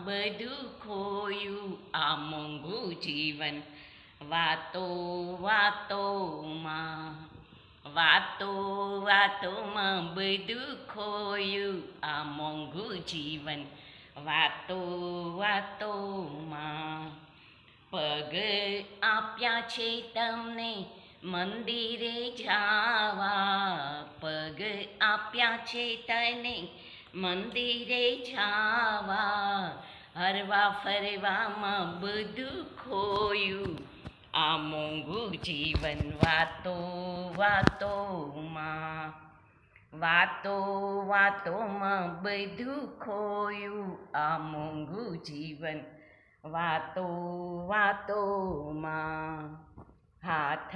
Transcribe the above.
બધું ખોયું આ મોંઘું જીવન વાતો વાતોમાં વાતો વાતોમાં બધું ખોયું આ મોંઘું જીવન વાતો વાતોમાં પગ આપ્યા છે તમને મંદિરે જાવા પગ આપ્યા છે તને મંદિરે જાવા હરવા ફરવામાં બધું ખોયું આ મોંઘું જીવન વાતો વાતોમાં વાતો વાતોમાં બધું ખોયું આ મોંઘું જીવન વાતો વાતોમાં હાથ